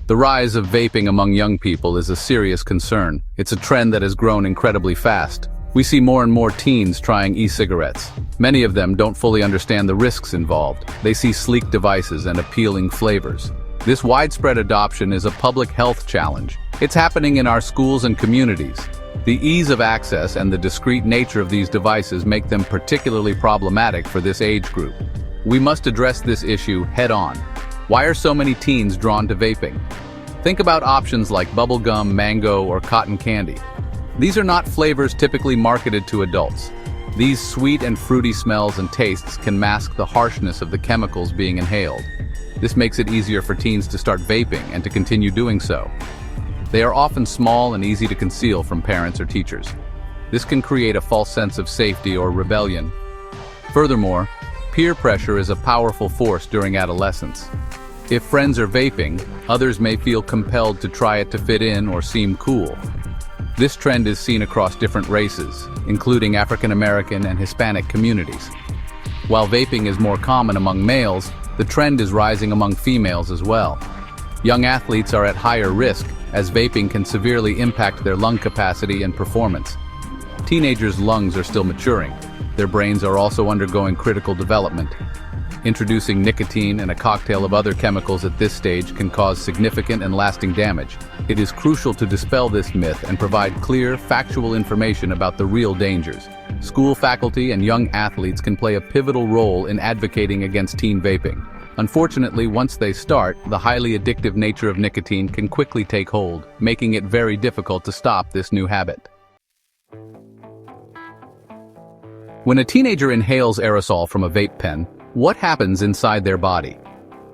The rise of vaping among young people is a serious concern. It's a trend that has grown incredibly fast. We see more and more teens trying e-cigarettes. Many of them don't fully understand the risks involved. They see sleek devices and appealing flavors. This widespread adoption is a public health challenge. It's happening in our schools and communities. The ease of access and the discreet nature of these devices make them particularly problematic for this age group. We must address this issue head-on. Why are so many teens drawn to vaping? Think about options like bubblegum, mango, or cotton candy. These are not flavors typically marketed to adults. These sweet and fruity smells and tastes can mask the harshness of the chemicals being inhaled. This makes it easier for teens to start vaping and to continue doing so. They are often small and easy to conceal from parents or teachers. This can create a false sense of safety or rebellion. Furthermore, peer pressure is a powerful force during adolescence. If friends are vaping, others may feel compelled to try it to fit in or seem cool. This trend is seen across different races, including African American and Hispanic communities. While vaping is more common among males, the trend is rising among females as well. Young athletes are at higher risk, as vaping can severely impact their lung capacity and performance. Teenagers' lungs are still maturing. Their brains are also undergoing critical development. Introducing nicotine and a cocktail of other chemicals at this stage can cause significant and lasting damage. It is crucial to dispel this myth and provide clear, factual information about the real dangers. School faculty and young athletes can play a pivotal role in advocating against teen vaping. Unfortunately, once they start, the highly addictive nature of nicotine can quickly take hold, making it very difficult to stop this new habit. When a teenager inhales aerosol from a vape pen, what happens inside their body?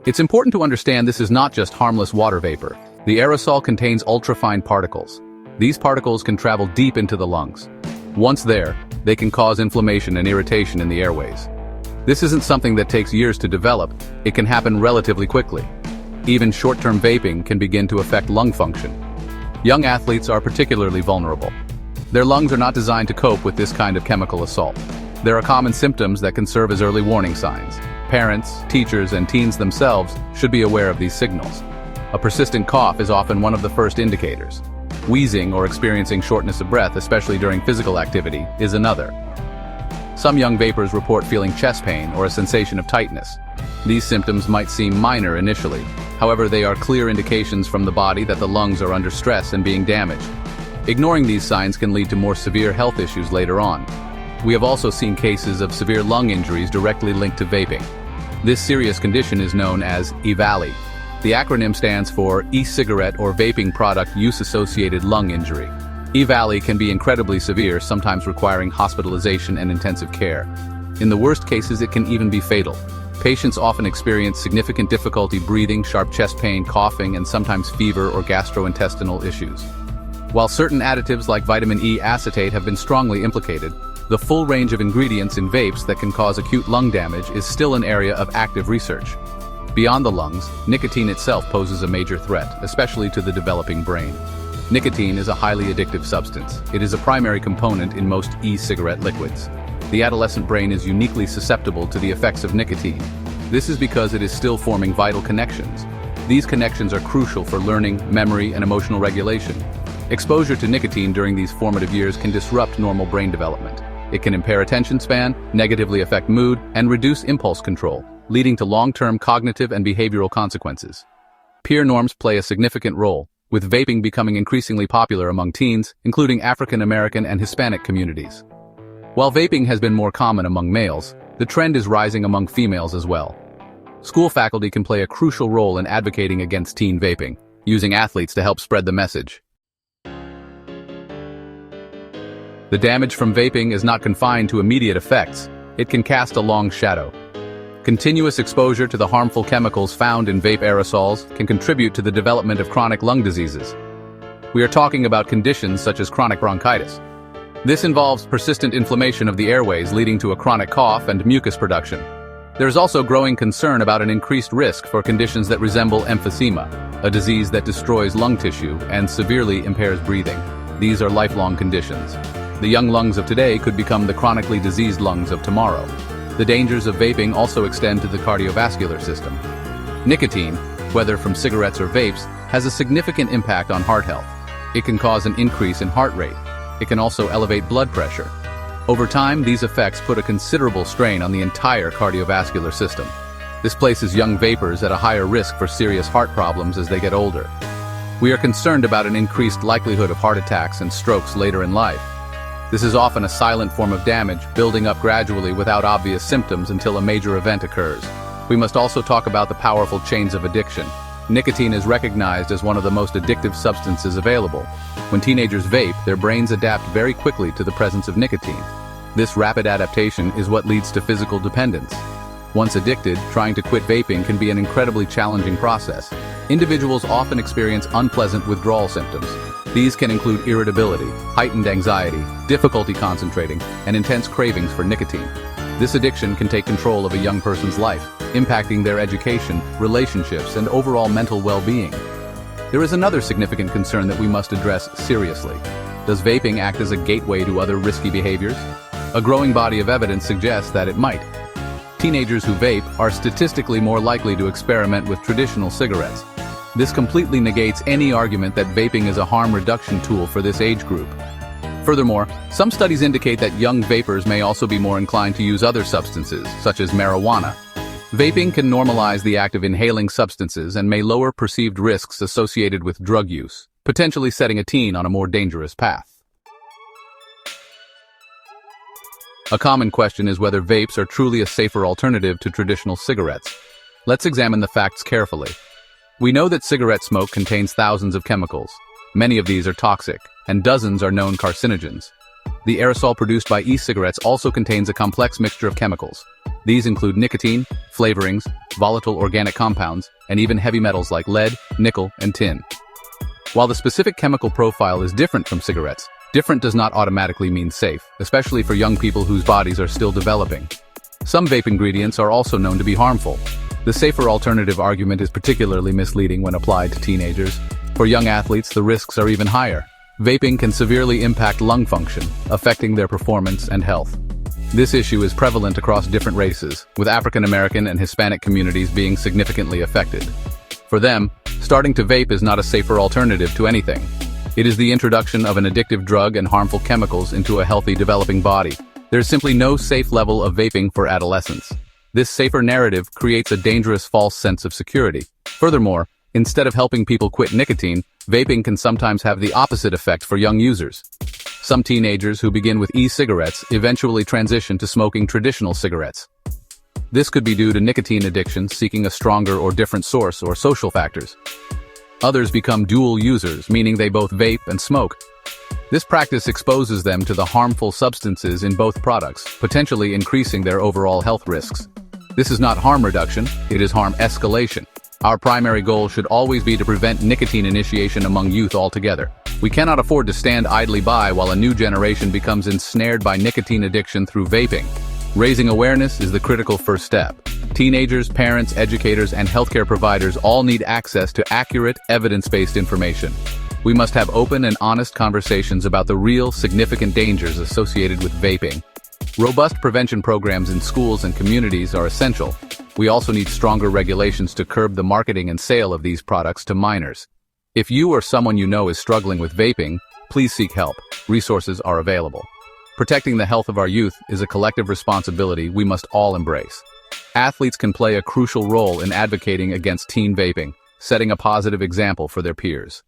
It's important to understand this is not just harmless water vapor. The aerosol contains ultrafine particles. These particles can travel deep into the lungs. Once there, they can cause inflammation and irritation in the airways. This isn't something that takes years to develop. It can happen relatively quickly. Even short-term vaping can begin to affect lung function. Young athletes are particularly vulnerable. Their lungs are not designed to cope with this kind of chemical assault. There are common symptoms that can serve as early warning signs. Parents, teachers, and teens themselves should be aware of these signals. A persistent cough is often one of the first indicators. Wheezing or experiencing shortness of breath, especially during physical activity, is another. Some young vapors report feeling chest pain or a sensation of tightness. These symptoms might seem minor initially. However, they are clear indications from the body that the lungs are under stress and being damaged. Ignoring these signs can lead to more severe health issues later on. We have also seen cases of severe lung injuries directly linked to vaping. This serious condition is known as EVALI. The acronym stands for e-cigarette or vaping product use-associated lung injury. EVALI can be incredibly severe, sometimes requiring hospitalization and intensive care. In the worst cases, it can even be fatal. Patients often experience significant difficulty breathing, sharp chest pain, coughing, and sometimes fever or gastrointestinal issues. While certain additives like vitamin E acetate have been strongly implicated, the full range of ingredients in vapes that can cause acute lung damage is still an area of active research. Beyond the lungs, nicotine itself poses a major threat, especially to the developing brain. Nicotine is a highly addictive substance. It is a primary component in most e-cigarette liquids. The adolescent brain is uniquely susceptible to the effects of nicotine. This is because it is still forming vital connections. These connections are crucial for learning, memory, and emotional regulation. Exposure to nicotine during these formative years can disrupt normal brain development. It can impair attention span, negatively affect mood, and reduce impulse control, leading to long-term cognitive and behavioral consequences. Peer norms play a significant role, with vaping becoming increasingly popular among teens, including African American and Hispanic communities. While vaping has been more common among males, the trend is rising among females as well. School faculty can play a crucial role in advocating against teen vaping, using athletes to help spread the message. The damage from vaping is not confined to immediate effects. It can cast a long shadow. Continuous exposure to the harmful chemicals found in vape aerosols can contribute to the development of chronic lung diseases. We are talking about conditions such as chronic bronchitis. This involves persistent inflammation of the airways leading to a chronic cough and mucus production. There is also growing concern about an increased risk for conditions that resemble emphysema, a disease that destroys lung tissue and severely impairs breathing. These are lifelong conditions. The young lungs of today could become the chronically diseased lungs of tomorrow. The dangers of vaping also extend to the cardiovascular system. Nicotine, whether from cigarettes or vapes, has a significant impact on heart health. It can cause an increase in heart rate. It can also elevate blood pressure. Over time, these effects put a considerable strain on the entire cardiovascular system. This places young vapers at a higher risk for serious heart problems as they get older. We are concerned about an increased likelihood of heart attacks and strokes later in life. This is often a silent form of damage, building up gradually without obvious symptoms until a major event occurs. We must also talk about the powerful chains of addiction. Nicotine is recognized as one of the most addictive substances available. When teenagers vape, their brains adapt very quickly to the presence of nicotine. This rapid adaptation is what leads to physical dependence. Once addicted, trying to quit vaping can be an incredibly challenging process. Individuals often experience unpleasant withdrawal symptoms. These can include irritability, heightened anxiety, difficulty concentrating, and intense cravings for nicotine. This addiction can take control of a young person's life, impacting their education, relationships, and overall mental well-being. There is another significant concern that we must address seriously. Does vaping act as a gateway to other risky behaviors? A growing body of evidence suggests that it might. Teenagers who vape are statistically more likely to experiment with traditional cigarettes. This completely negates any argument that vaping is a harm reduction tool for this age group. Furthermore, some studies indicate that young vapers may also be more inclined to use other substances, such as marijuana. Vaping can normalize the act of inhaling substances and may lower perceived risks associated with drug use, potentially setting a teen on a more dangerous path. A common question is whether vapes are truly a safer alternative to traditional cigarettes. Let's examine the facts carefully. We know that cigarette smoke contains thousands of chemicals. Many of these are toxic, and dozens are known carcinogens. The aerosol produced by e-cigarettes also contains a complex mixture of chemicals. These include nicotine, flavorings, volatile organic compounds, and even heavy metals like lead, nickel, and tin. While the specific chemical profile is different from cigarettes, different does not automatically mean safe, especially for young people whose bodies are still developing. Some vape ingredients are also known to be harmful. The safer alternative argument is particularly misleading when applied to teenagers. For young athletes, the risks are even higher. Vaping can severely impact lung function, affecting their performance and health. This issue is prevalent across different races, with African American and Hispanic communities being significantly affected. For them, starting to vape is not a safer alternative to anything. It is the introduction of an addictive drug and harmful chemicals into a healthy developing body. There is simply no safe level of vaping for adolescents. This safer narrative creates a dangerous false sense of security. Furthermore, instead of helping people quit nicotine, vaping can sometimes have the opposite effect for young users. Some teenagers who begin with e-cigarettes eventually transition to smoking traditional cigarettes. This could be due to nicotine addiction seeking a stronger or different source or social factors. Others become dual users, meaning they both vape and smoke. This practice exposes them to the harmful substances in both products, potentially increasing their overall health risks. This is not harm reduction, it is harm escalation. Our primary goal should always be to prevent nicotine initiation among youth altogether. We cannot afford to stand idly by while a new generation becomes ensnared by nicotine addiction through vaping. Raising awareness is the critical first step. Teenagers, parents, educators, and healthcare providers all need access to accurate, evidence-based information. We must have open and honest conversations about the real, significant dangers associated with vaping. Robust prevention programs in schools and communities are essential. We also need stronger regulations to curb the marketing and sale of these products to minors. If you or someone you know is struggling with vaping, please seek help. Resources are available. Protecting the health of our youth is a collective responsibility we must all embrace. Athletes can play a crucial role in advocating against teen vaping, setting a positive example for their peers.